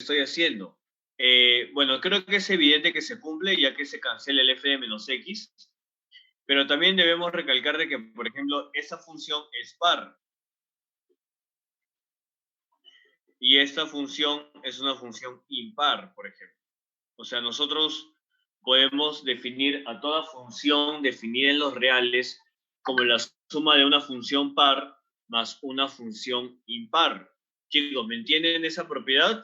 estoy haciendo. Bueno, creo que es evidente que se cumple ya que se cancela el f de menos x, pero también debemos recalcar de que, por ejemplo, esta función es par y esta función es una función impar, por ejemplo. O sea, nosotros podemos definir a toda función definida en los reales como la suma de una función par más una función impar. Chicos, ¿me entienden esa propiedad?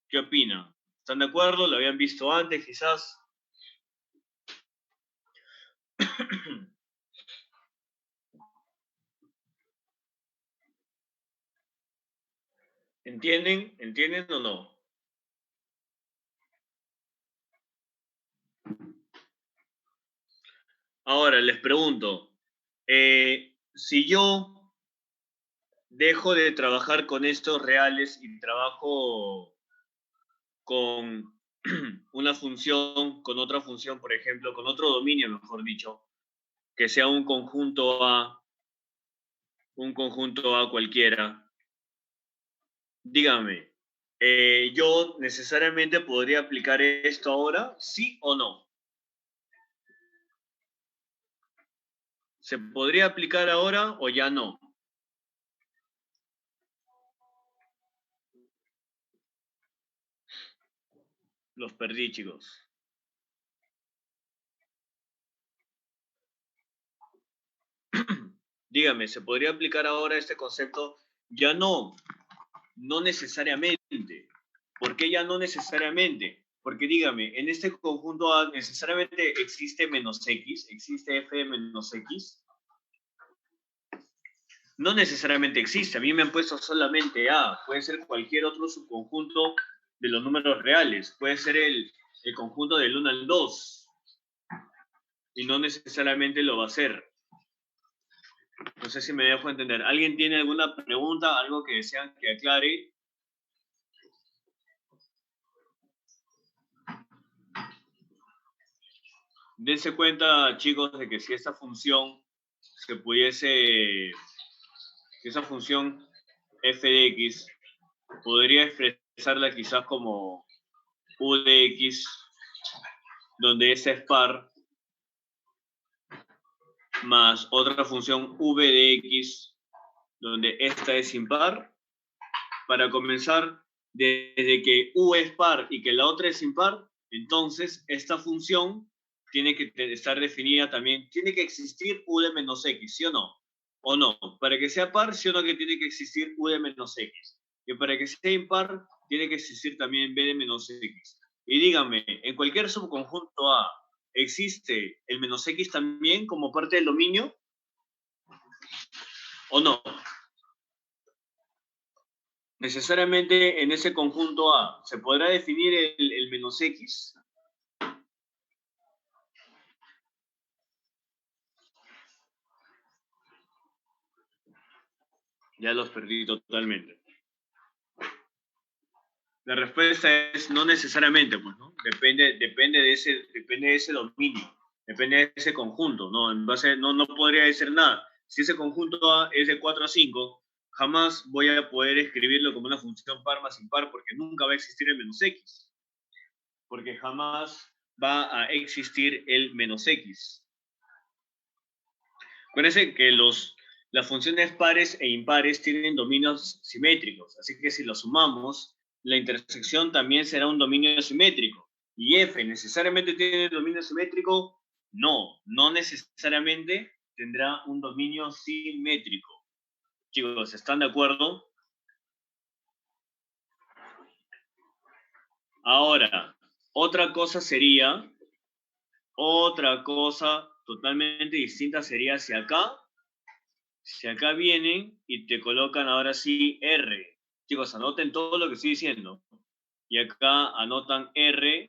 ¿Qué opinan? ¿Están de acuerdo? ¿Lo habían visto antes, quizás? ¿Entienden? ¿Entienden o no? Ahora, les pregunto, si yo dejo de trabajar con estos reales y trabajo con una función, con otra función, por ejemplo, con otro dominio, mejor dicho, que sea un conjunto A cualquiera, dígame, ¿yo necesariamente podría aplicar esto ahora, sí o no? ¿Se podría aplicar ahora o ya no? Los perdí, chicos. Dígame, ¿se podría aplicar ahora este concepto? Ya no, no necesariamente. ¿Por qué ya no necesariamente? Porque dígame, en este conjunto A necesariamente existe menos X, existe f de menos X. No necesariamente existe, a mí me han puesto solamente A, puede ser cualquier otro subconjunto de los números reales, puede ser el conjunto del 1 al 2, y no necesariamente lo va a ser. No sé si me dejo entender. ¿Alguien tiene alguna pregunta, algo que desean que aclare? Dense cuenta, chicos, de que si esta función se pudiese, si esa función f de x podría expresarla quizás como u de x, donde esa es par, más otra función v de x, donde esta es impar. Para comenzar, desde que u es par y que la otra es impar, entonces esta función tiene que estar definida también, tiene que existir u de menos x, ¿sí o no? ¿O no? Para que sea par, ¿sí o no que tiene que existir u de menos x? Y para que sea impar, tiene que existir también b de menos x. Y díganme, en cualquier subconjunto A, ¿existe el menos x también como parte del dominio? ¿O no? Necesariamente en ese conjunto A, ¿se podrá definir el menos x? Ya los perdí totalmente. La respuesta es no necesariamente, pues, ¿no? Depende de ese dominio, depende de ese conjunto, ¿no? En base, no podría decir nada. Si ese conjunto A es de 4 a 5, jamás voy a poder escribirlo como una función par más impar porque nunca va a existir el menos x. Porque jamás va a existir el menos x. Acuérdense que las funciones pares e impares tienen dominios simétricos, así que si los sumamos, la intersección también será un dominio simétrico. ¿Y f necesariamente tiene dominio simétrico? No, no necesariamente tendrá un dominio simétrico. Chicos, ¿están de acuerdo? Ahora, otra cosa totalmente distinta sería si acá vienen y te colocan ahora sí R. Chicos, anoten todo lo que estoy diciendo. Y acá anotan R,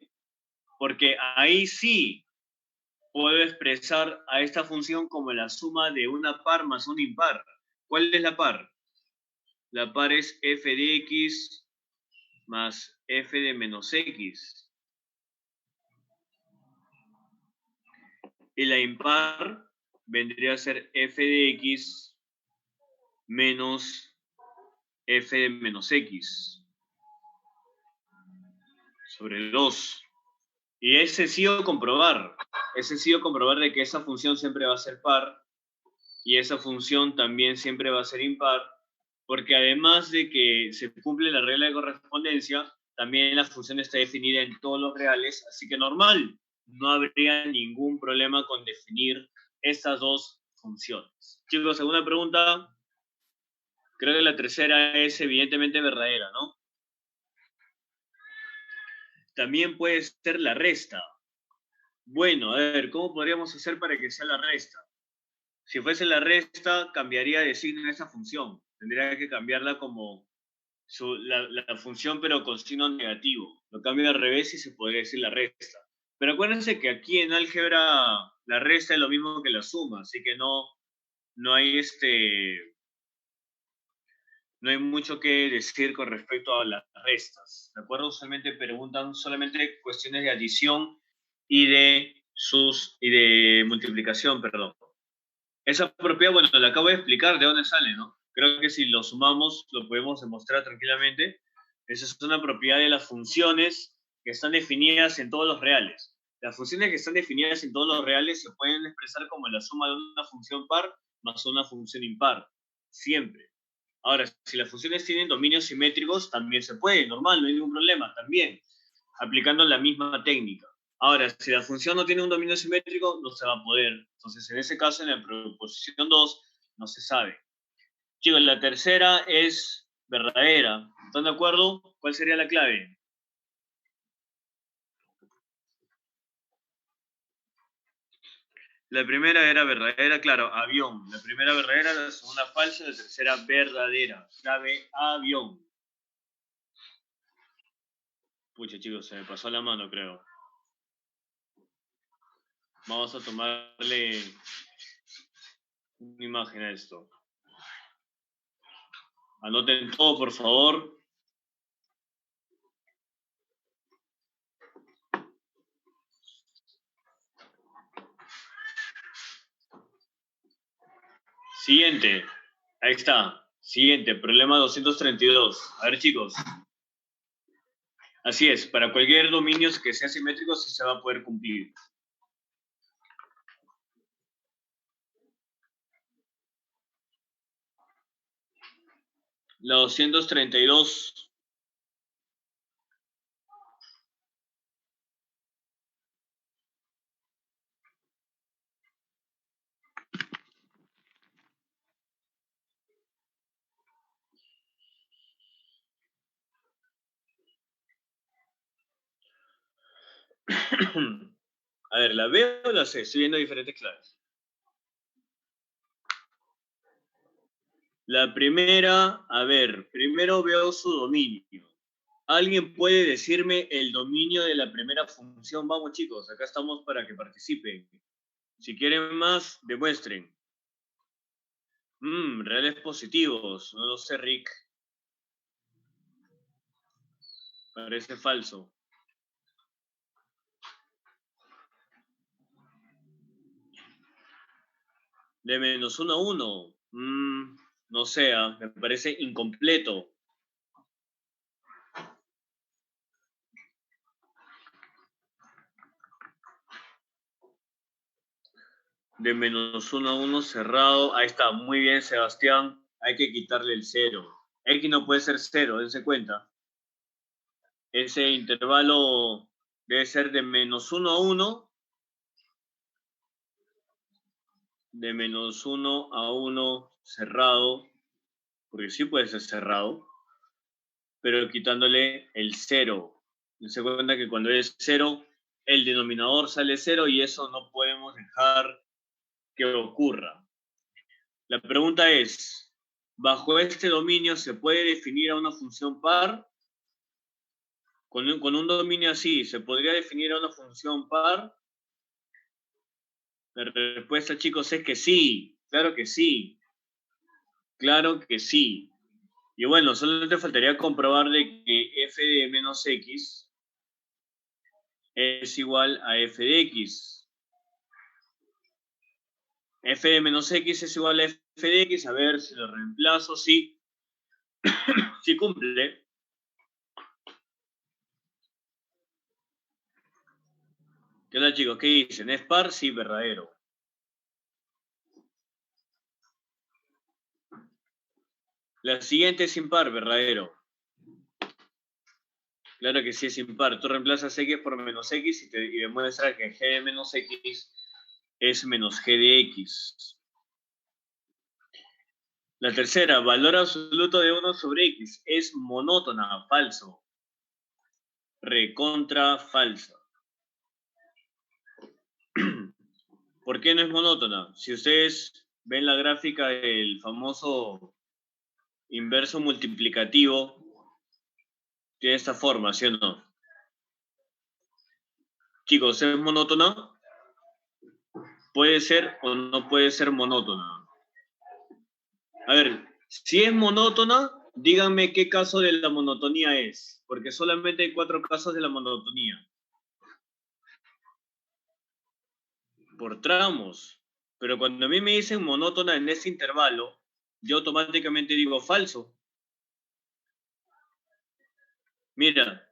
porque ahí sí puedo expresar a esta función como la suma de una par más un impar. ¿Cuál es la par? La par es f de x más f de menos x. Y la impar vendría a ser f de x menos f de menos x. sobre 2. Y es sencillo comprobar. Es sencillo comprobar de que esa función siempre va a ser par y esa función también siempre va a ser impar, porque además de que se cumple la regla de correspondencia, también la función está definida en todos los reales, así que normal, no habría ningún problema con definir estas dos funciones. Chicos, ¿alguna pregunta? Creo que la tercera es evidentemente verdadera, ¿no? También puede ser la resta. Bueno, a ver, ¿cómo podríamos hacer para que sea la resta? Si fuese la resta, cambiaría de signo en esa función. Tendría que cambiarla como la función, pero con signo negativo. Lo cambio al revés y se podría decir la resta. Pero acuérdense que aquí en álgebra la resta es lo mismo que la suma, así que no hay no hay mucho que decir con respecto a las restas. ¿De acuerdo? Usualmente preguntan solamente cuestiones de adición y de multiplicación, perdón. Esa propiedad, bueno, la acabo de explicar de dónde sale, ¿no? Creo que si lo sumamos lo podemos demostrar tranquilamente. Esa es una propiedad de las funciones que están definidas en todos los reales. Las funciones que están definidas en todos los reales se pueden expresar como la suma de una función par más una función impar. Siempre. Ahora, si las funciones tienen dominios simétricos, también se puede, normal, no hay ningún problema, también, aplicando la misma técnica. Ahora, si la función no tiene un dominio simétrico, no se va a poder. Entonces, en ese caso, en la proposición 2, no se sabe. Chicos, la tercera es verdadera. ¿Están de acuerdo? ¿Cuál sería la clave? La primera era verdadera, claro, avión. La primera verdadera, la segunda falsa, la tercera verdadera. Clave, avión. Pucha, chicos, se me pasó la mano, creo. Vamos a tomarle una imagen a esto. Anoten todo, por favor. Siguiente. Ahí está. Siguiente, problema 232. A ver, chicos. Así es, para cualquier dominio que sea simétrico sí se va a poder cumplir. La 232. A ver, ¿la veo o la sé? Estoy viendo diferentes claves. La primera, a ver, primero veo su dominio. ¿Alguien puede decirme el dominio de la primera función? Vamos, chicos, acá estamos para que participen. Si quieren más, demuestren. Reales positivos. No lo sé, Rick. Parece falso. De -1 a 1. No sé, me parece incompleto. De -1 a 1 cerrado. Ahí está, muy bien, Sebastián. Hay que quitarle el 0. X no puede ser 0, dense cuenta. Ese intervalo debe ser de -1 a 1. De -1 a 1 cerrado. Porque sí puede ser cerrado. Pero quitándole el 0. Dense cuenta que cuando es 0, el denominador sale 0 y eso no podemos dejar que ocurra. La pregunta es, ¿bajo este dominio se puede definir a una función par? Con un dominio así, ¿se podría definir a una función par? La respuesta, chicos, es que sí. Claro que sí. Claro que sí. Y bueno, solo te faltaría comprobar de que f de menos x es igual a f de x. F de menos x es igual a f de x. A ver si lo reemplazo. Sí. Sí cumple. ¿Qué tal, chicos? ¿Qué dicen? ¿Es par? Sí, verdadero. La siguiente es impar, verdadero. Claro que sí es impar. Tú reemplazas x por menos x y demuestras que g de menos x es menos g de x. La tercera, valor absoluto de 1 sobre x. Es monótona, falso. Recontra falsa. ¿Por qué no es monótona? Si ustedes ven la gráfica del famoso inverso multiplicativo, tiene esta forma, ¿sí o no? Chicos, ¿es monótona? ¿Puede ser o no puede ser monótona? A ver, si es monótona, díganme qué caso de la monotonía es, porque solamente hay 4 casos de la monotonía. Por tramos. Pero cuando a mí me dicen monótona en ese intervalo, yo automáticamente digo falso. Mira,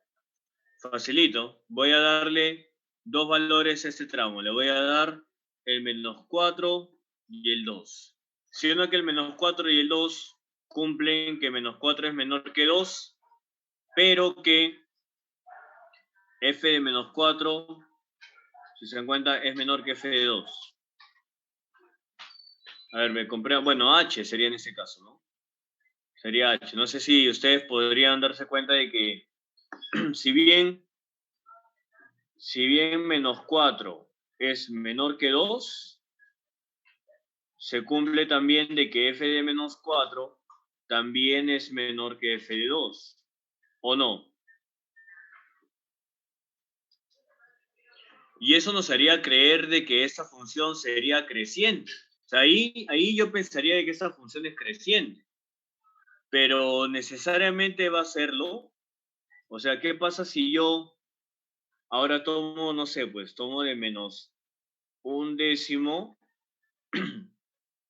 facilito. Voy a darle 2 valores a este tramo. Le voy a dar el menos 4 y el 2. Siendo que el menos 4 y el 2 cumplen que menos 4 es menor que 2, pero que f de menos 4, si se dan cuenta, es menor que f de 2. A ver, me compré, bueno, h sería en ese caso, ¿no? Sería h. No sé si ustedes podrían darse cuenta de que si bien menos 4 es menor que 2, se cumple también de que f de menos 4 también es menor que f de 2, ¿o no? Y eso nos haría creer de que esta función sería creciente. O sea, ahí yo pensaría de que esta función es creciente, pero necesariamente va a serlo. O sea, ¿qué pasa si yo ahora tomo, no sé, pues tomo de menos 1/10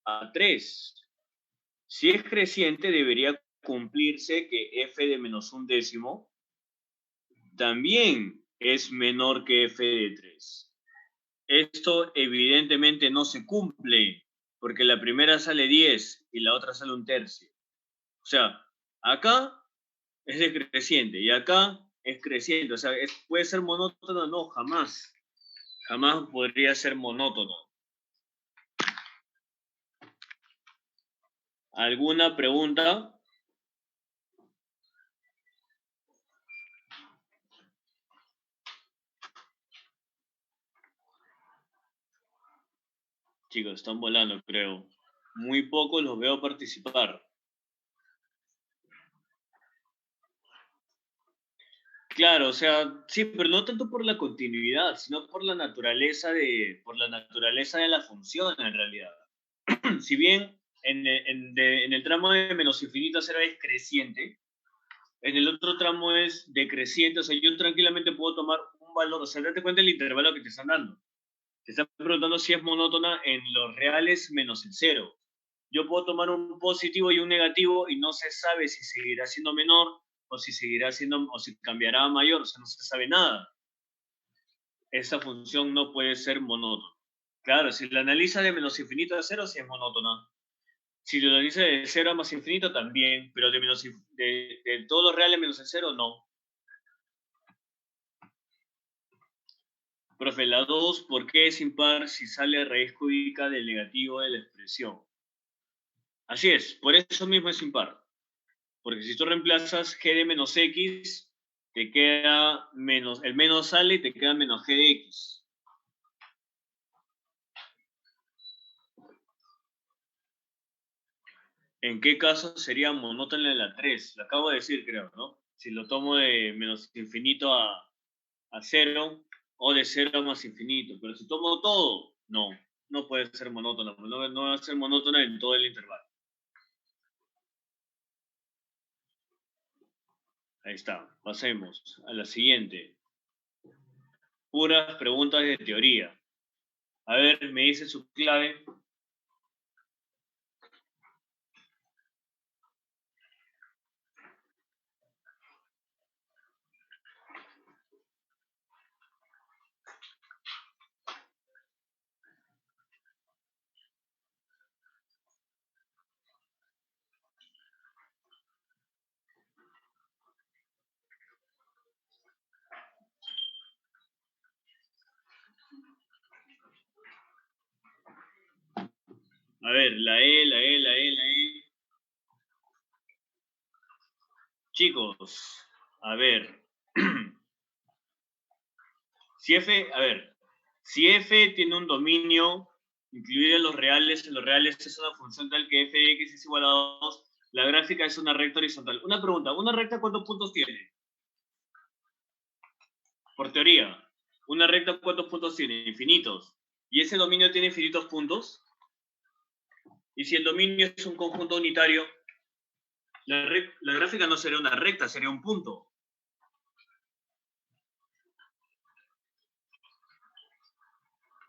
a 3? Si es creciente, debería cumplirse que f de menos 1/10 también es menor que f de 3. Esto evidentemente no se cumple, porque la primera sale 10 y la otra sale 1/3. O sea, acá es decreciente y acá es creciente. O sea, ¿puede ser monótono? No, jamás. Jamás podría ser monótono. ¿Alguna pregunta? Chicos, están volando, creo. Muy pocos los veo participar. Claro, o sea, sí, pero no tanto por la continuidad, sino por la naturaleza de la función, en realidad. Si bien en el tramo de menos infinito a cero es creciente, en el otro tramo es decreciente, o sea, yo tranquilamente puedo tomar un valor, o sea, date cuenta del intervalo que te están dando. Te están preguntando si es monótona en los reales menos el cero. Yo puedo tomar un positivo y un negativo y no se sabe si seguirá siendo menor o si seguirá siendo, o si cambiará a mayor, o sea, no se sabe nada. Esta función no puede ser monótona. Claro, si la analiza de menos infinito a cero, sí es monótona. Si lo analiza de cero a más infinito, también, pero de todos los reales menos el cero, no. Profe, la 2, ¿por qué es impar si sale raíz cúbica del negativo de la expresión? Así es, por eso mismo es impar. Porque si tú reemplazas g de menos x, te queda menos, el menos sale y te queda menos g de x. ¿En qué caso sería monótona en la 3? Lo acabo de decir, creo, ¿no? Si lo tomo de menos infinito a 0 o de 0 a más infinito. Pero si tomo todo, no puede ser monótona. No va a ser monótona en todo el intervalo. Ahí está. Pasemos a la siguiente. Puras preguntas de teoría. A ver, me dice su clave. A ver, la E. Chicos, a ver. Si F tiene un dominio incluido en los reales es una función tal que f de x es igual a 2, la gráfica es una recta horizontal. Una pregunta, ¿una recta cuántos puntos tiene? Por teoría, ¿una recta cuántos puntos tiene? Infinitos. ¿Y ese dominio tiene infinitos puntos? Y si el dominio es un conjunto unitario, la gráfica no sería una recta, sería un punto.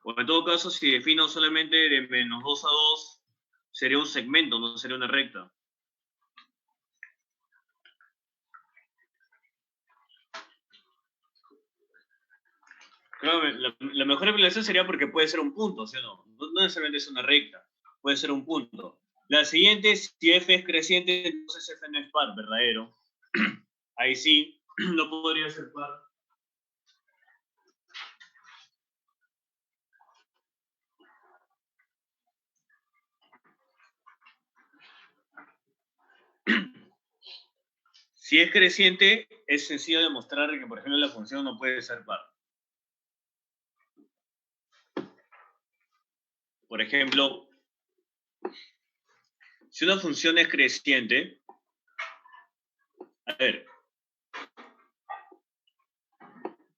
O en todo caso, si defino solamente de menos 2 a 2, sería un segmento, no sería una recta. Claro, la mejor aplicación sería porque puede ser un punto, ¿sí o no? No necesariamente es una recta, puede ser un punto. La siguiente, si f es creciente, entonces f no es par, verdadero. Ahí sí, no podría ser par. Si es creciente, es sencillo demostrar que, por ejemplo, la función no puede ser par. Por ejemplo, si una función es creciente, a ver,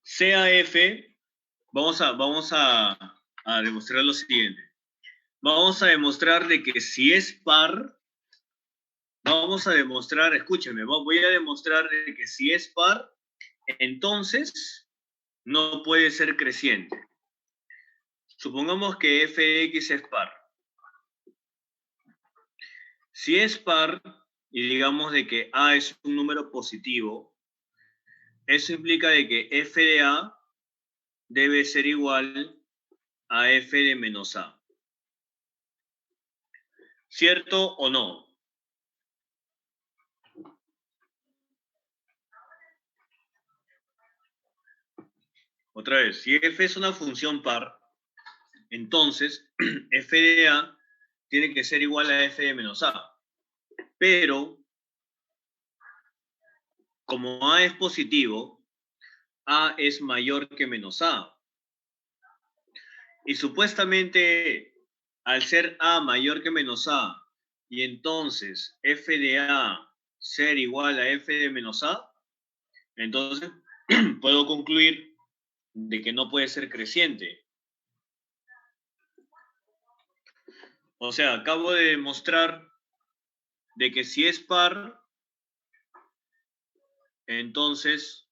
sea f, vamos a demostrar lo siguiente. Vamos a demostrar de que si es par, vamos a demostrar, escúcheme, voy a demostrar de que si es par, entonces no puede ser creciente. Supongamos que f de x es par. Si es par, y digamos de que a es un número positivo, eso implica de que f de a debe ser igual a f de menos a. ¿Cierto o no? Otra vez, si f es una función par, entonces f de a tiene que ser igual a f de menos a. Pero, como a es positivo, a es mayor que menos a. Y supuestamente, al ser a mayor que menos a, y entonces f de a ser igual a f de menos a, entonces puedo concluir de que no puede ser creciente. O sea, acabo de demostrar de que si es par, entonces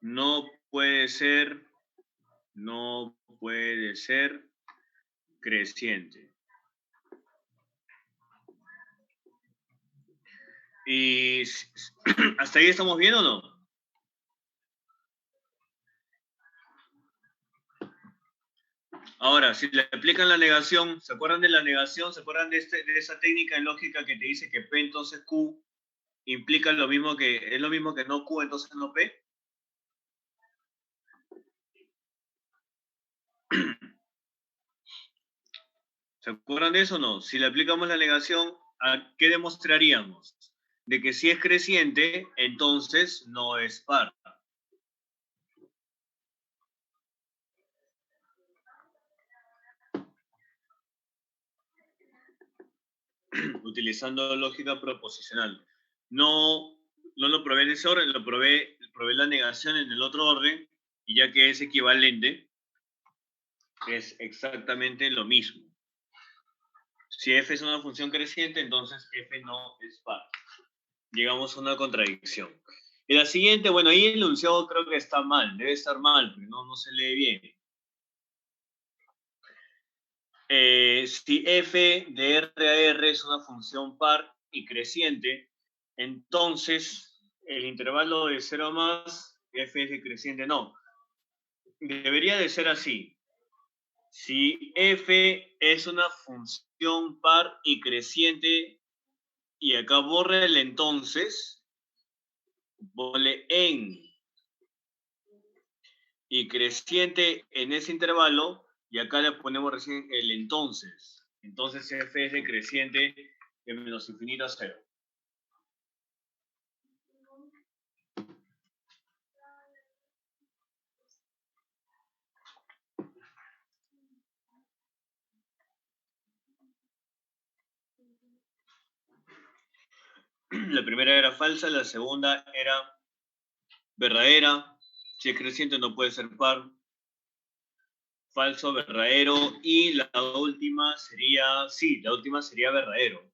no puede ser creciente. ¿Y hasta ahí estamos bien o no? Ahora, si le aplican la negación, ¿se acuerdan de la negación? ¿Se acuerdan de esa técnica en lógica que te dice que P entonces Q implica es lo mismo que no Q entonces no P? ¿Se acuerdan de eso o no? Si le aplicamos la negación, ¿a qué demostraríamos? De que si es creciente, entonces no es par. Utilizando lógica proposicional. No lo probé en ese orden, probé la negación en el otro orden, y ya que es equivalente, es exactamente lo mismo. Si f es una función creciente, entonces f no es par. Llegamos a una contradicción. Y la siguiente, bueno, ahí el enunciado creo que está mal, debe estar mal, porque no se lee bien. Si f de R a R es una función par y creciente, entonces el intervalo de 0 a más, f es decreciente, no. Debería de ser así. Si f es una función par y creciente, y acá borra el entonces, ponle en y creciente en ese intervalo, y acá le ponemos recién el entonces. Entonces f es decreciente de menos infinito a 0. La primera era falsa, la segunda era verdadera. Si es creciente no puede ser par. Falso, verdadero. Y la última sería, sí, la última sería verdadero.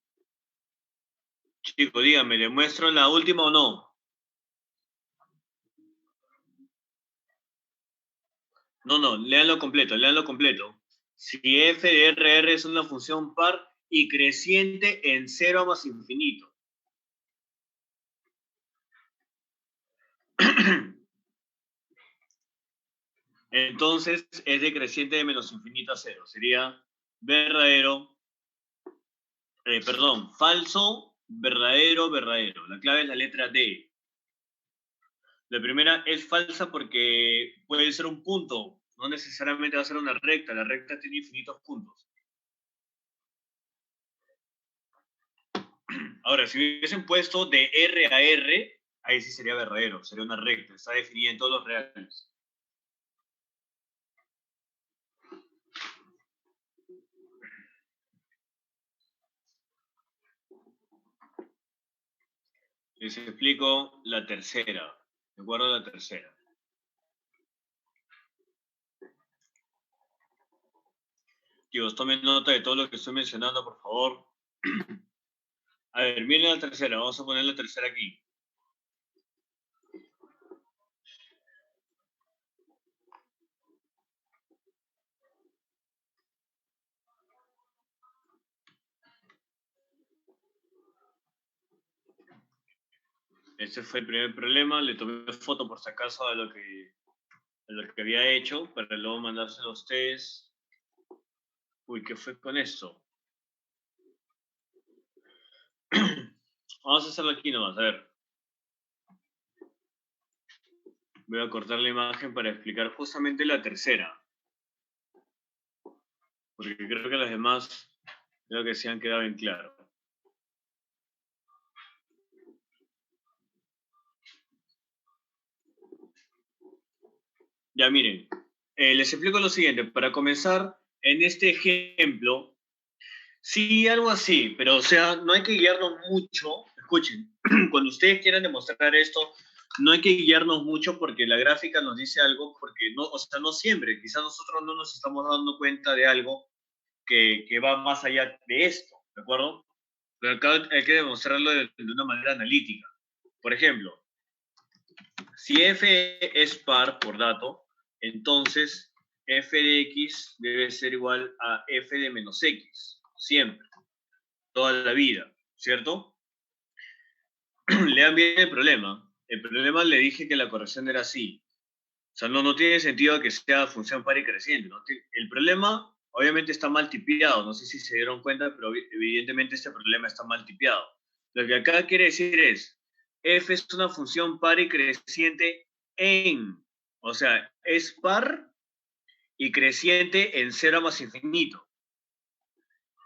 Chicos, díganme, ¿le muestro la última o no? No, léanlo completo, léanlo completo. Si f de RR es una función par y creciente en 0 más infinito. Entonces es decreciente de menos infinito a 0. Sería verdadero, falso, verdadero, verdadero. La clave es la letra D. La primera es falsa porque puede ser un punto, no necesariamente va a ser una recta. La recta tiene infinitos puntos. Ahora, si hubiesen puesto de R a R, ahí sí sería verdadero, sería una recta, está definida en todos los reales. Les explico la tercera. ¿De acuerdo a la tercera? Chicos, tomen nota de todo lo que estoy mencionando, por favor. A ver, miren la tercera. Vamos a poner la tercera aquí. Este fue el primer problema. Le tomé foto por si acaso de lo que había hecho para luego mandárselo a ustedes. Uy, ¿qué fue con esto? Vamos a hacerlo aquí nomás, a ver. Voy a cortar la imagen para explicar justamente la tercera. Porque creo que las demás creo que se han quedado en claro. Ya miren, les explico lo siguiente. Para comenzar, en este ejemplo, sí, algo así, pero o sea, no hay que guiarnos mucho. Escuchen, cuando ustedes quieran demostrar esto, no hay que guiarnos mucho porque la gráfica nos dice algo, porque no, o sea, no siempre, quizás nosotros no nos estamos dando cuenta de algo que va más allá de esto, ¿de acuerdo? Pero acá hay que demostrarlo de una manera analítica. Por ejemplo, si f es par por dato, entonces f de x debe ser igual a f de menos x, siempre, toda la vida, ¿cierto? Lean bien el problema. El problema le dije que la corrección era así. O sea, no tiene sentido que sea función par y creciente, ¿no? El problema obviamente está mal tipiado, no sé si se dieron cuenta, pero evidentemente este problema está mal tipiado. Lo que acá quiere decir es, f es una función par y creciente en, o sea, es par y creciente en 0 más infinito.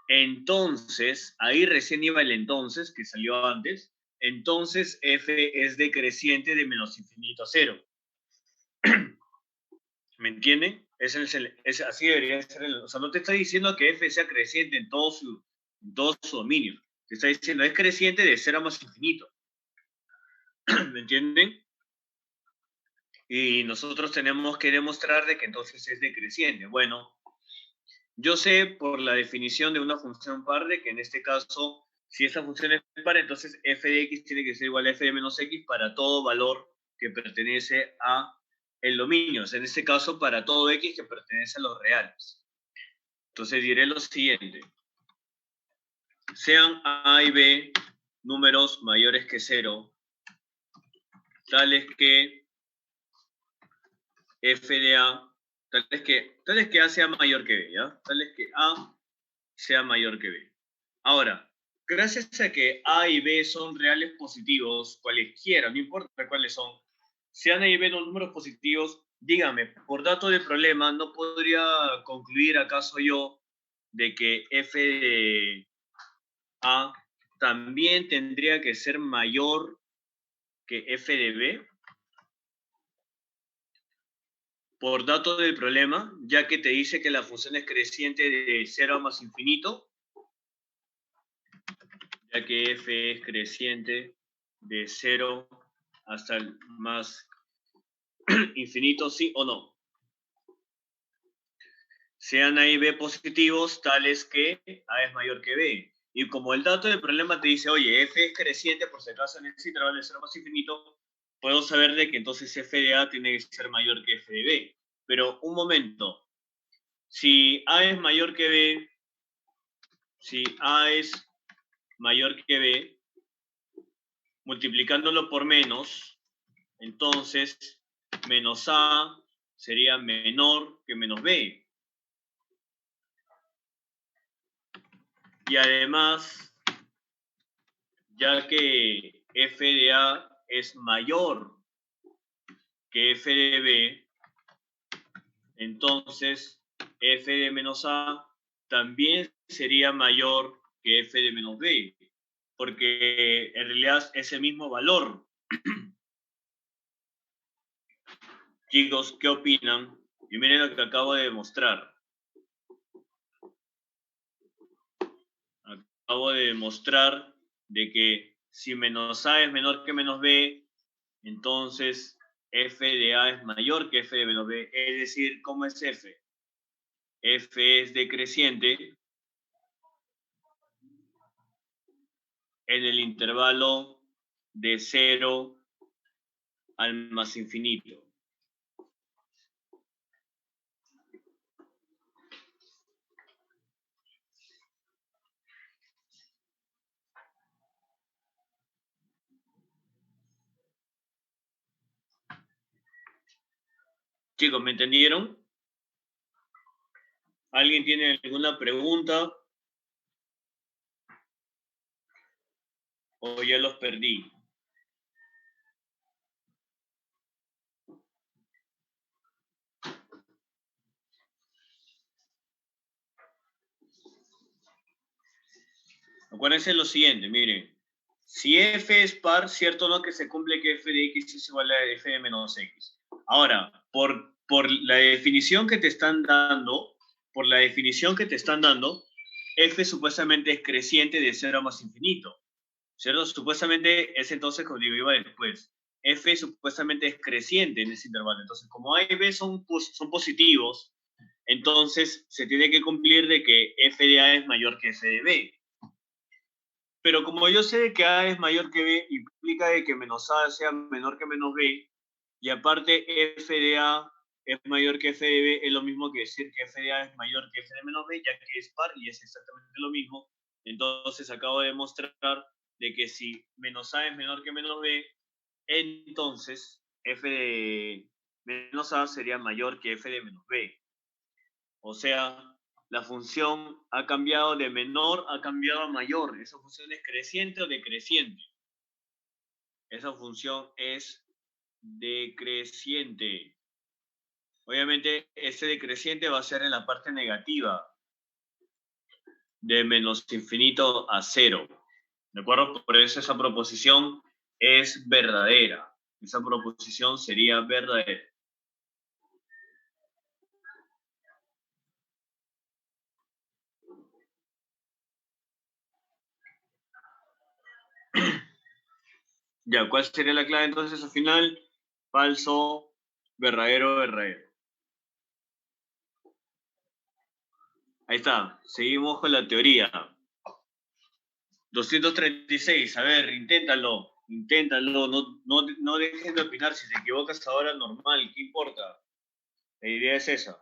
Entonces, ahí recién iba el entonces, que salió antes, entonces f es decreciente de menos infinito a 0. ¿Me entienden? Así debería ser. O sea, no te está diciendo que f sea creciente en todo su dominio. Te está diciendo es creciente de 0 a más infinito. ¿Me entienden? Y nosotros tenemos que demostrar de que entonces es decreciente. Bueno, yo sé por la definición de una función par de que en este caso, si esa función es par, entonces f de x tiene que ser igual a f de menos x para todo valor que pertenece a el dominio. O sea, en este caso, para todo x que pertenece a los reales. Entonces diré lo siguiente. Sean a y b números mayores que 0, tales que f de a, tales que a sea mayor que b, ¿ya? Tales que a sea mayor que b. Ahora, gracias a que a y b son reales positivos, cualesquiera, no importa cuáles son, sean a y b los números positivos, dígame, por dato del problema, ¿no podría concluir acaso yo de que f de A también tendría que ser mayor que f de B por dato del problema, ya que te dice que la función es creciente de 0 a más infinito, ya que f es creciente de 0 hasta el más infinito, sí o no. Sean A y B positivos, tales que A es mayor que B. Y como el dato del problema te dice, oye, f es creciente por si acaso en ese intervalo de 0 más infinito, puedo saber de que entonces f de A tiene que ser mayor que f de B. Pero un momento, si A es mayor que B, si A es mayor que B, multiplicándolo por menos, entonces menos A sería menor que menos B. Y además, ya que f de A es mayor que f de B, entonces f de menos A también sería mayor que f de menos B, porque en realidad es el mismo valor. Chicos, ¿qué opinan? Y miren lo que acabo de demostrar. Acabo de demostrar de que si menos A es menor que menos B, entonces f de A es mayor que f de menos B. Es decir, ¿cómo es f? F es decreciente en el intervalo de 0 al más infinito. Chicos, ¿me entendieron? ¿Alguien tiene alguna pregunta? ¿O ya los perdí? Acuérdense lo siguiente, miren. Si f es par, cierto o no que se cumple que f de x es igual a f de menos x. Ahora, por la definición que te están dando, f supuestamente es creciente de 0 a más infinito. ¿Cierto? Supuestamente es entonces, como digo, iba después. F supuestamente es creciente en ese intervalo. Entonces, como A y B son positivos, entonces se tiene que cumplir de que f de A es mayor que f de B. Pero como yo sé que A es mayor que B, implica de que menos A sea menor que menos B, y aparte f de A es mayor que f de B, es lo mismo que decir que f de A es mayor que f de menos B, ya que es par y es exactamente lo mismo. Entonces acabo de demostrar de que si menos A es menor que menos B, entonces f de menos A sería mayor que f de menos B. O sea, la función ha cambiado de menor a cambiado a mayor. ¿Esa función es creciente o decreciente? Esa función es decreciente. Obviamente, ese decreciente va a ser en la parte negativa, de menos infinito a 0. ¿De acuerdo? Por eso esa proposición es verdadera. Esa proposición sería verdadera. Ya, ¿cuál sería la clave entonces al final? Falso, verdadero, verdadero. Ahí está, seguimos con la teoría. 236, a ver, inténtalo, no dejes de opinar, si te equivocas ahora normal, ¿qué importa? La idea es esa.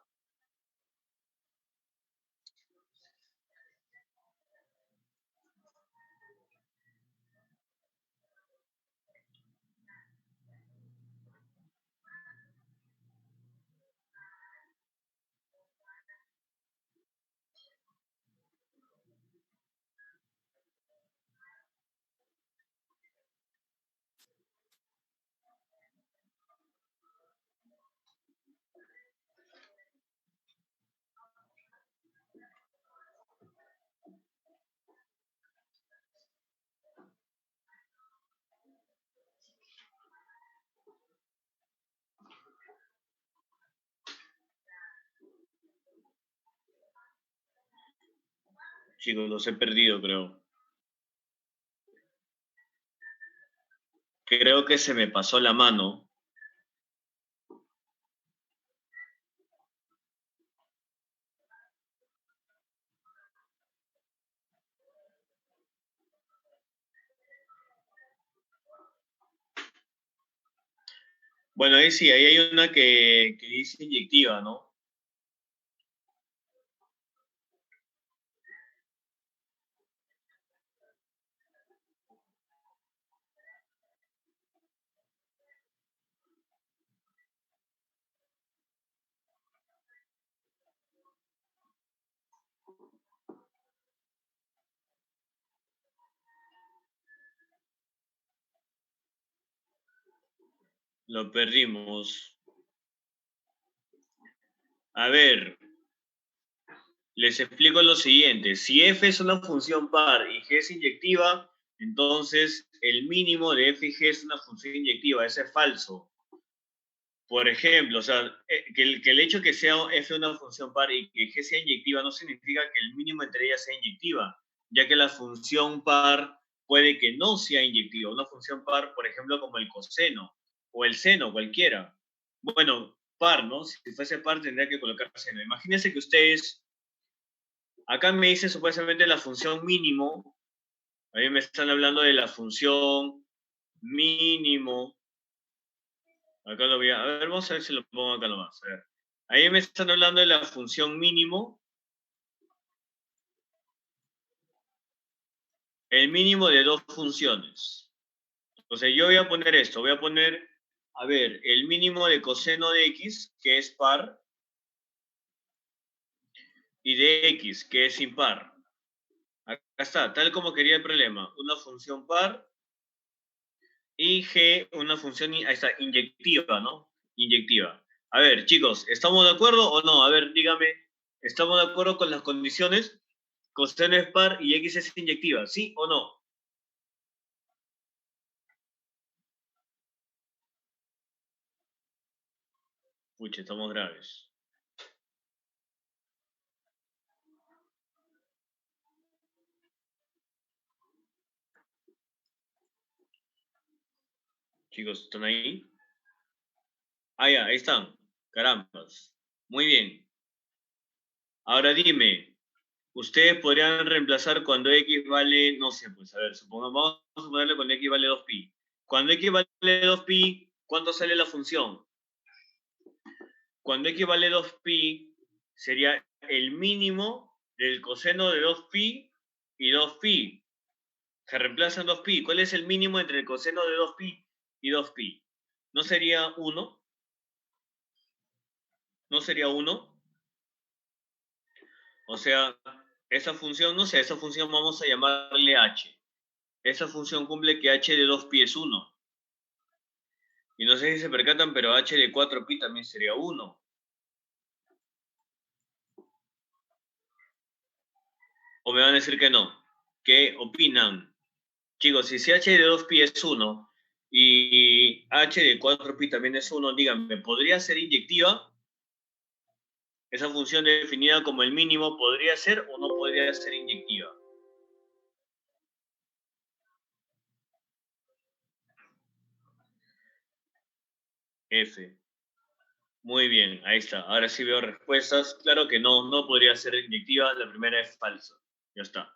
Chicos, los he perdido, creo. Creo que se me pasó la mano. Bueno, ahí sí, ahí hay una que dice inyectiva, ¿no? Lo perdimos. A ver, les explico lo siguiente. Si f es una función par y g es inyectiva, entonces el mínimo de f y g es una función inyectiva. Eso es falso. Por ejemplo, o sea, que el hecho de que sea f una función par y que g sea inyectiva no significa que el mínimo entre ellas sea inyectiva, ya que la función par puede que no sea inyectiva. Una función par, por ejemplo, como el coseno o el seno, cualquiera. Bueno, par, ¿no? Si fuese par tendría que colocar seno. Imagínense que ustedes, acá me dice supuestamente la función mínimo, a mí me están hablando de la función mínimo. Acá lo voy a ver, vamos a ver si lo pongo acá nomás. A ver. Ahí me están hablando de la función mínimo. El mínimo de dos funciones. Entonces yo voy a poner esto, voy a poner, a ver, el mínimo de coseno de x, que es par, y de x, que es impar. Acá está, tal como quería el problema. Una función par y g, una función, ahí está, inyectiva, ¿no? Inyectiva. A ver, chicos, ¿estamos de acuerdo o no? A ver, dígame, ¿estamos de acuerdo con las condiciones? Coseno es par y x es inyectiva, ¿sí o no? Pucha, estamos graves. Chicos, ¿están ahí? Ah, ya, ahí están. Carambas. Muy bien. Ahora dime, ustedes podrían reemplazar cuando x vale, no sé, pues a ver, supongamos, vamos a ponerle cuando x vale 2pi. Cuando x vale 2pi, ¿cuánto sale la función? Cuando x vale 2pi, sería el mínimo del coseno de 2pi y 2pi. Se reemplazan 2pi. ¿Cuál es el mínimo entre el coseno de 2pi y 2pi? ¿No sería 1? ¿No sería 1? O sea, esa función, no sé, esa función vamos a llamarle h. Esa función cumple que h de 2pi es 1. Y no sé si se percatan, pero h de 4pi también sería 1. ¿O me van a decir que no? ¿Qué opinan? Chicos, si h de 2pi es 1 y h de 4pi también es 1, díganme, ¿podría ser inyectiva? Esa función definida como el mínimo, ¿podría ser o no podría ser inyectiva? F. Muy bien, ahí está. Ahora sí veo respuestas. Claro que no, no podría ser inyectiva. La primera es falsa. Ya está.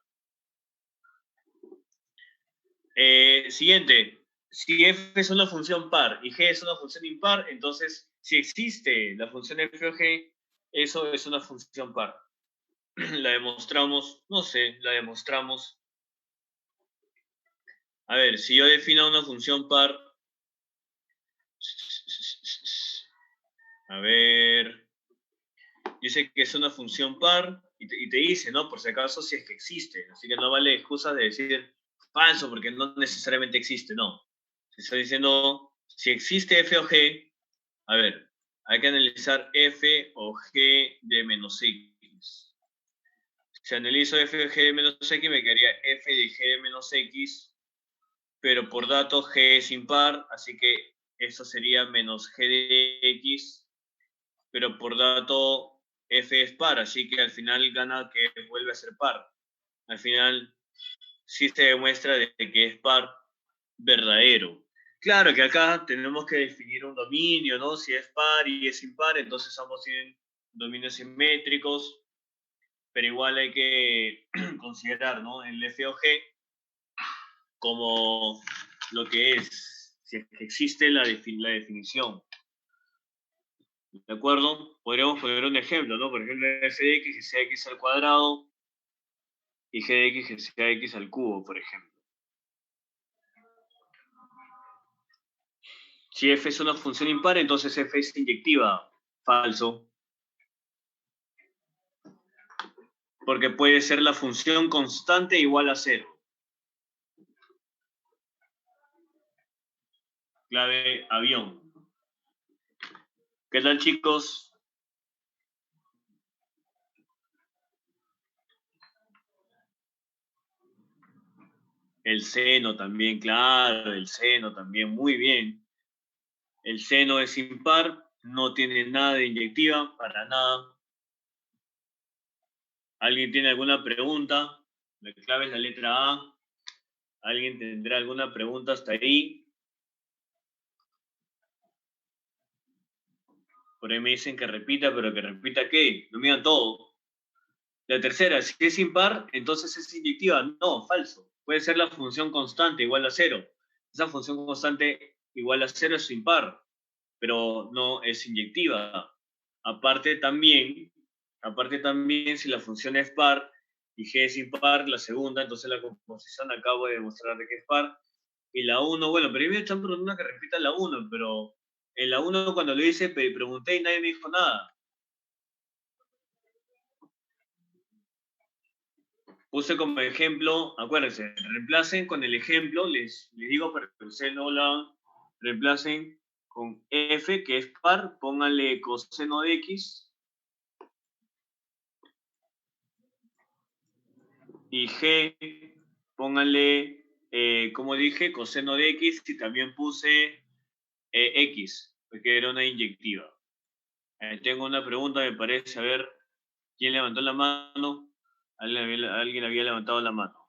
Siguiente. Si f es una función par y g es una función impar, entonces si existe la función f o g, eso es una función par. La demostramos, no sé, la demostramos. A ver, si yo defino una función par, a ver, dice que es una función par y te dice, ¿no? Por si acaso, si es que existe. Así que no vale excusa de decir falso porque no necesariamente existe, no. Se está diciendo, si existe f o g, a ver, hay que analizar f o g de menos x. Si analizo f de g de menos x, me quedaría f de g de menos x, pero por dato g es impar, así que eso sería menos g de x, pero por dato f es par, así que al final gana que vuelve a ser par. al final sí se demuestra de que es par verdadero. Claro que acá tenemos que definir un dominio, ¿no? Si es par y es impar, entonces ambos tienen dominios simétricos, pero igual hay que considerar, ¿no? El F o G como lo que es, si es que existe la definición. ¿De acuerdo? Podríamos poner un ejemplo, ¿no? Por ejemplo, f de x que sea x al cuadrado y g de x que sea x al cubo, por ejemplo. Si f es una función impar, entonces f es inyectiva. Falso. Porque puede ser la función constante igual a cero. Clave avión. ¿Qué tal, chicos? El seno también, claro, el seno también, muy bien. El seno es impar, no tiene nada de inyectiva, para nada. ¿Alguien tiene alguna pregunta? La clave es la letra A. ¿Alguien tendrá alguna pregunta hasta ahí? Por ahí me dicen que repita, pero que repita ¿qué? No me digan todo. La tercera, si es impar, entonces es inyectiva. No, falso. Puede ser la función constante igual a cero. Esa función constante igual a cero es impar, pero no es inyectiva. Aparte también, si la función es par y G es impar, la segunda, entonces la composición acabo de demostrar que es par. Y la uno, bueno, pero me están preguntando que repita la uno, pero en la uno cuando lo hice pregunté y nadie me dijo nada. Puse como ejemplo, acuérdense, reemplacen con el ejemplo, les digo para que ustedes no la reemplacen con f, que es par, pónganle coseno de x, y g, pónganle, como dije, coseno de x, y también puse x, porque era una inyectiva. Tengo una pregunta, me parece, a ver, ¿quién levantó la mano? Alguien había levantado la mano.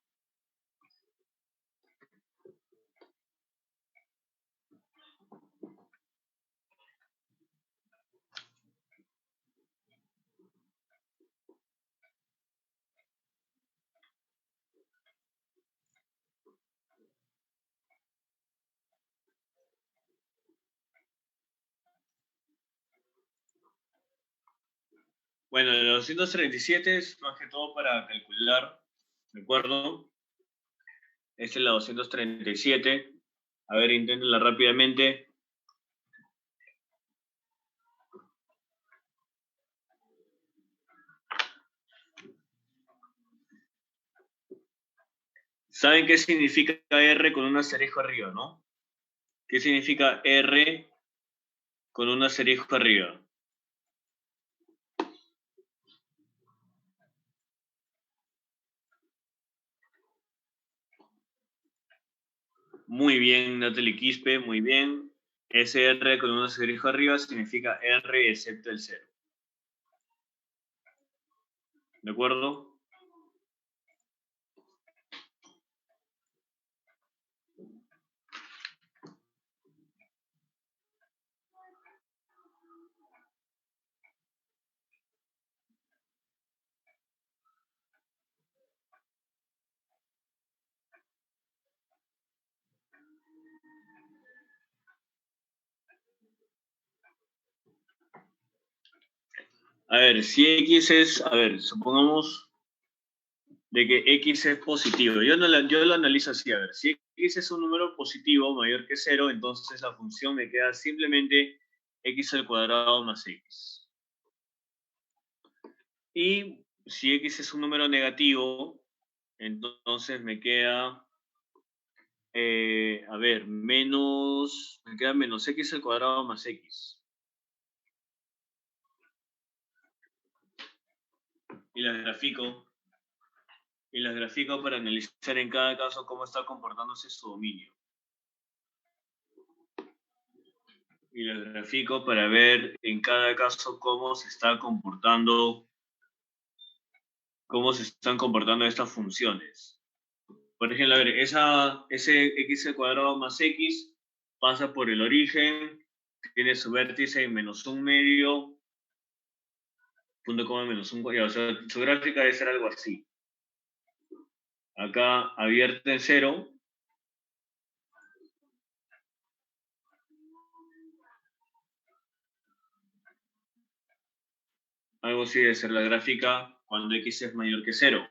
Bueno, el 237 es más que todo para calcular, ¿de acuerdo? Esta es la 237. A ver, inténtenla rápidamente. ¿Saben qué significa R con un asterisco arriba, no? ¿Qué significa R con un asterisco arriba? Muy bien, Natalie Quispe, muy bien. Ese R con un asterisco arriba significa R excepto el 0. ¿De acuerdo? A ver, si X es, a ver, supongamos de que X es positivo. Yo lo analizo así, a ver, si X es un número positivo mayor que 0, entonces la función me queda simplemente X al cuadrado más X. Y si X es un número negativo, entonces me queda, a ver, me queda menos X al cuadrado más X. Y las grafico para analizar en cada caso cómo está comportándose su dominio. Y las grafico para ver en cada caso cómo se está comportando cómo se están comportando estas funciones. Por ejemplo, a ver, ese x al cuadrado más x pasa por el origen, tiene su vértice en -1/2, punto coma -1, o sea, su gráfica debe ser algo así. Acá abierta en 0. Algo así debe ser la gráfica cuando x es mayor que 0.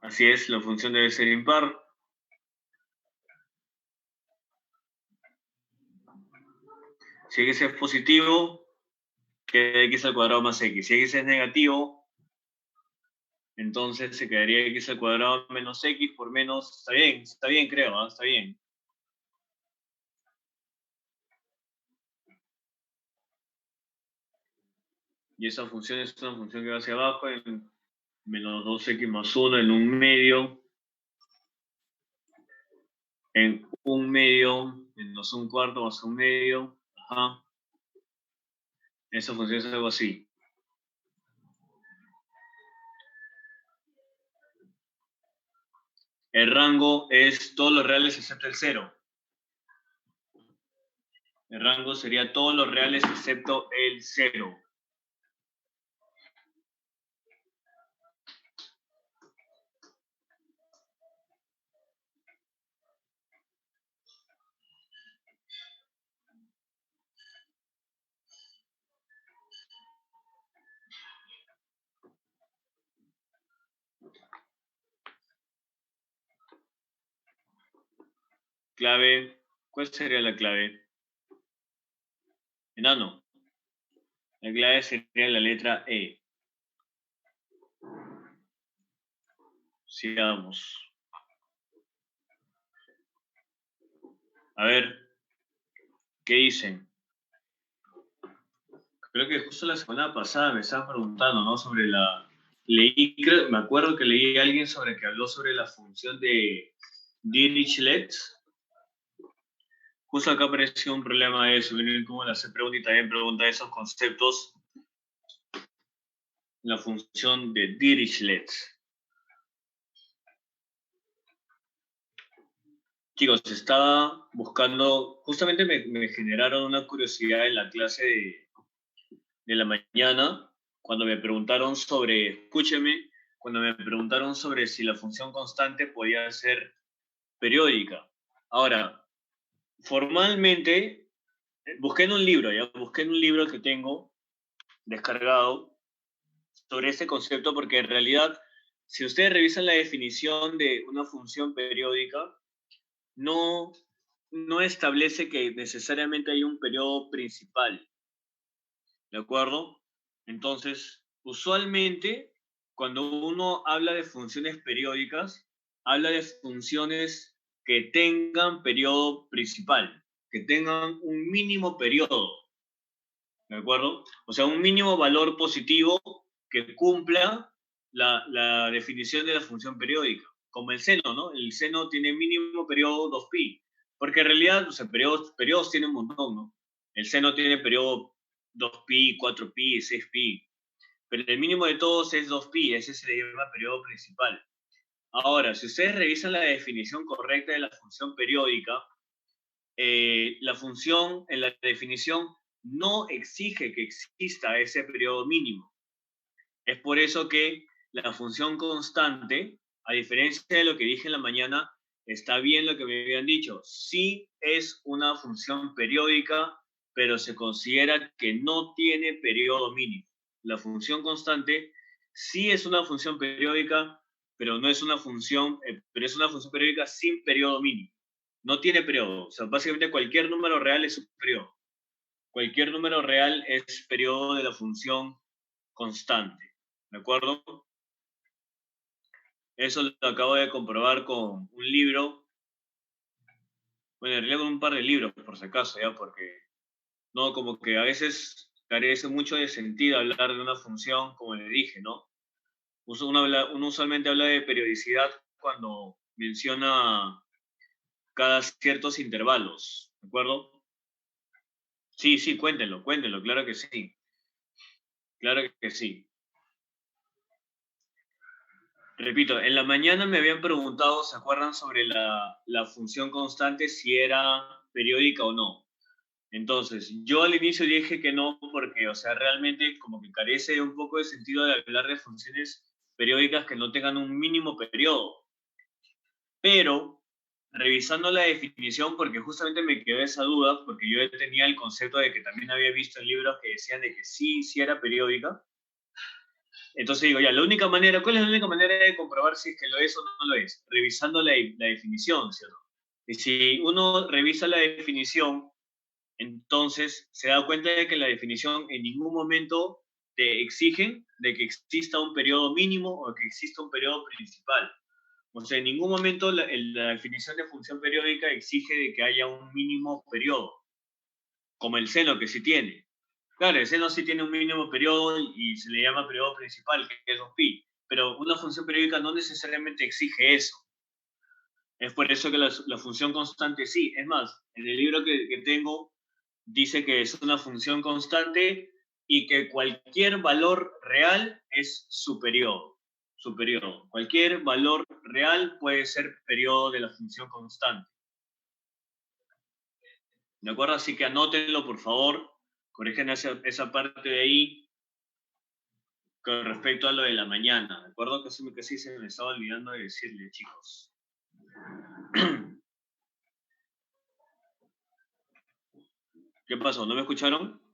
Así es, la función debe ser impar. Si x es positivo, queda x al cuadrado más x. Si x es negativo, entonces se quedaría x al cuadrado menos x por menos. Está bien, creo, ¿eh? Está bien. Y esa función es una función que va hacia abajo en menos 2x más 1 en un medio. En un medio, menos un cuarto más un medio. Ajá. Esa función es algo así. El rango es todos los reales excepto el 0. El rango sería todos los reales excepto el 0. Clave. ¿Cuál sería la clave? Enano. La clave sería la letra E. Sigamos. A ver, ¿qué dicen? Creo que justo la semana pasada me estaban preguntando, ¿no? Sobre me acuerdo que leí a alguien sobre que habló sobre la función de Dirichlet. Justo acá apareció un problema de eso. Miren cómo la hace pregunta y también pregunta esos conceptos. La función de Dirichlet. Chicos, estaba buscando, justamente me generaron una curiosidad en la clase de la mañana, cuando me preguntaron sobre, escúcheme, cuando me preguntaron sobre si la función constante podía ser periódica. Ahora, formalmente, busqué en un libro que tengo descargado sobre este concepto, porque en realidad, si ustedes revisan la definición de una función periódica, no, no establece que necesariamente hay un periodo principal, ¿de acuerdo? Entonces, usualmente, cuando uno habla de funciones periódicas, habla de funciones que tengan periodo principal, que tengan un mínimo periodo, ¿de acuerdo? O sea, un mínimo valor positivo que cumpla la definición de la función periódica, como el seno, ¿no? El seno tiene mínimo periodo 2pi, porque en realidad, o sea, periodos tiene un montón, ¿no? El seno tiene periodo 2pi, 4pi, 6pi, pero el mínimo de todos es 2pi, ese se le llama periodo principal. Ahora, si ustedes revisan la definición correcta de la función periódica, la función en la definición no exige que exista ese periodo mínimo. Es por eso que la función constante, a diferencia de lo que dije en la mañana, está bien lo que me habían dicho. Sí es una función periódica, pero se considera que no tiene periodo mínimo. La función constante sí es una función periódica, pero no es una función, pero es una función periódica sin periodo mínimo. No tiene periodo. O sea, básicamente cualquier número real es un periodo. Cualquier número real es periodo de la función constante. ¿De acuerdo? Eso lo acabo de comprobar con un libro. Bueno, en realidad con un par de libros, por si acaso, ya, porque no, como que a veces carece mucho de sentido hablar de una función, como le dije, ¿no? Uno usualmente habla de periodicidad cuando menciona cada ciertos intervalos, ¿de acuerdo? Sí, sí, cuéntenlo, claro que sí. Claro que sí. Repito, en la mañana me habían preguntado, ¿se acuerdan sobre la función constante, si era periódica o no? Entonces, yo al inicio dije que no, porque, o sea, realmente como que carece un poco de sentido de hablar de funciones periódicas que no tengan un mínimo periodo. Pero, revisando la definición, porque justamente me quedó esa duda, porque yo tenía el concepto de que también había visto en libros que decían de que sí, sí era periódica. Entonces digo, ya, la única manera, ¿cuál es la única manera de comprobar si es que lo es o no lo es? Revisando la definición, ¿cierto? Y si uno revisa la definición, entonces se da cuenta de que la definición en ningún momento te exige de que exista un periodo mínimo o que exista un periodo principal. O sea, en ningún momento la definición de función periódica exige de que haya un mínimo periodo, como el seno que sí tiene. Claro, el seno sí tiene un mínimo periodo y se le llama periodo principal, que es 2pi, pero una función periódica no necesariamente exige eso. Es por eso que la función constante sí. Es más, en el libro que tengo dice que es una función constante y que cualquier valor real es su periodo. Su periodo. Cualquier valor real puede ser periodo de la función constante. ¿De acuerdo? Así que anótenlo, por favor. Corrigen esa parte de ahí con respecto a lo de la mañana. ¿De acuerdo? Casi se me estaba olvidando de decirle, chicos. ¿Qué pasó? ¿No me escucharon?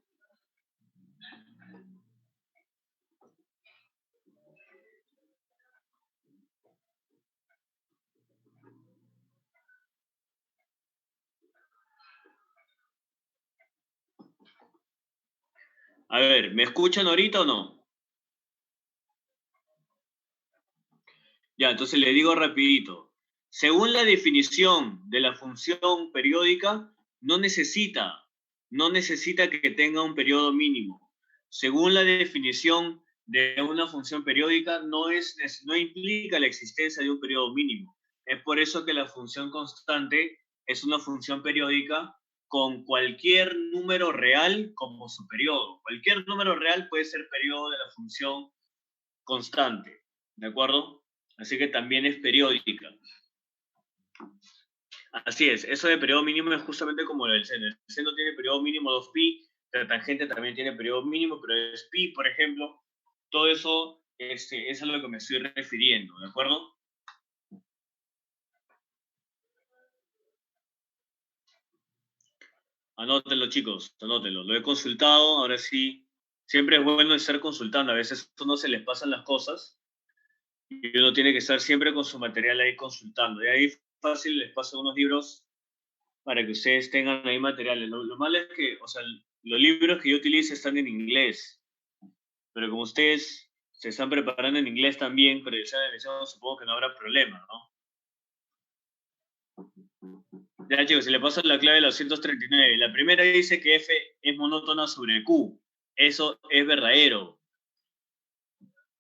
A ver, ¿me escuchan ahorita o no? Ya, entonces le digo rapidito. Según la definición de la función periódica, no necesita que tenga un periodo mínimo. Según la definición de una función periódica, no implica la existencia de un periodo mínimo. Es por eso que la función constante es una función periódica con cualquier número real como su periodo. Cualquier número real puede ser periodo de la función constante. ¿De acuerdo? Así que también es periódica. Así es, eso de periodo mínimo es justamente como el seno. El seno tiene periodo mínimo 2pi, la tangente también tiene periodo mínimo, pero es pi, por ejemplo. Todo eso es a lo que me estoy refiriendo, ¿de acuerdo? Anótenlo, chicos, anótenlo. Lo he consultado, ahora sí. Siempre es bueno estar consultando. A veces a uno se les pasan las cosas y uno tiene que estar siempre con su material ahí consultando. Y ahí fácil les paso unos libros para que ustedes tengan ahí materiales. Lo malo es que, o sea, los libros que yo utilizo están en inglés, pero como ustedes se están preparando en inglés también para el examen de admisión, supongo que no habrá problema, ¿no? Ya, chicos, si le paso la clave de los 239. La primera dice que F es monótona sobre Q. Eso es verdadero.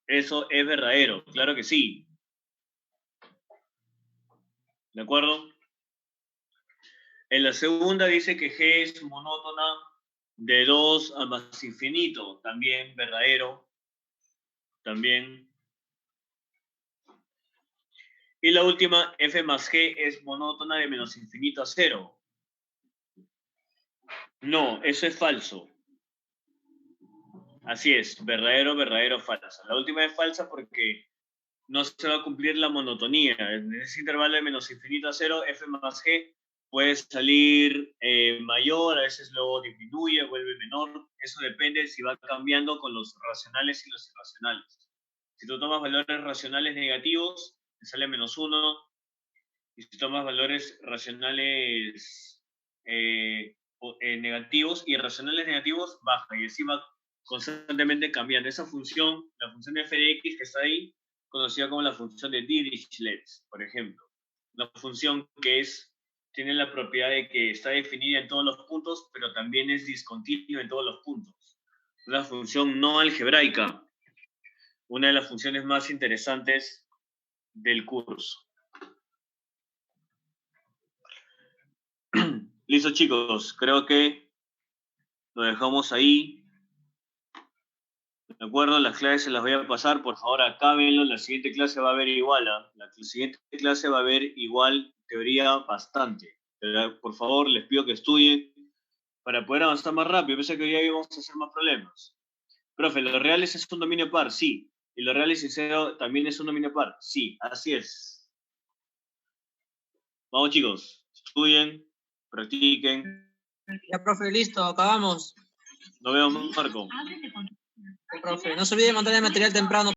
Eso es verdadero, claro que sí. ¿De acuerdo? En la segunda dice que G es monótona de 2 a más infinito. También verdadero. También. Y la última, F más G es monótona de menos infinito a 0. No, eso es falso. Así es, verdadero, verdadero, falsa. La última es falsa porque no se va a cumplir la monotonía. En ese intervalo de menos infinito a 0, F más G puede salir mayor, a veces luego disminuye, vuelve menor. Eso depende si va cambiando con los racionales y los irracionales. Si tú tomas valores racionales negativos, te sale -1. Y si tomas valores racionales negativos y racionales negativos, baja. Y encima constantemente cambiando. Esa función, la función de f de x que está ahí, conocida como la función de Dirichlet, por ejemplo. Una función que tiene la propiedad de que está definida en todos los puntos, pero también es discontinua en todos los puntos. Una función no algebraica. Una de las funciones más interesantes del curso. Listo, chicos, creo que lo dejamos ahí. De acuerdo, las clases se las voy a pasar, por favor acábenlo, la siguiente clase va a haber igual, la siguiente clase va a haber igual teoría bastante. Pero, por favor, les pido que estudien para poder avanzar más rápido. Pensé que hoy día íbamos a hacer más problemas. Profe, ¿los reales es un dominio par? Sí. ¿Y los reales y cero también es un dominio par? Sí, así es. Vamos, chicos, estudien, practiquen. Ya, profe, listo, acabamos. Nos vemos, Marco. Profe, no se olvide de mandar el material temprano.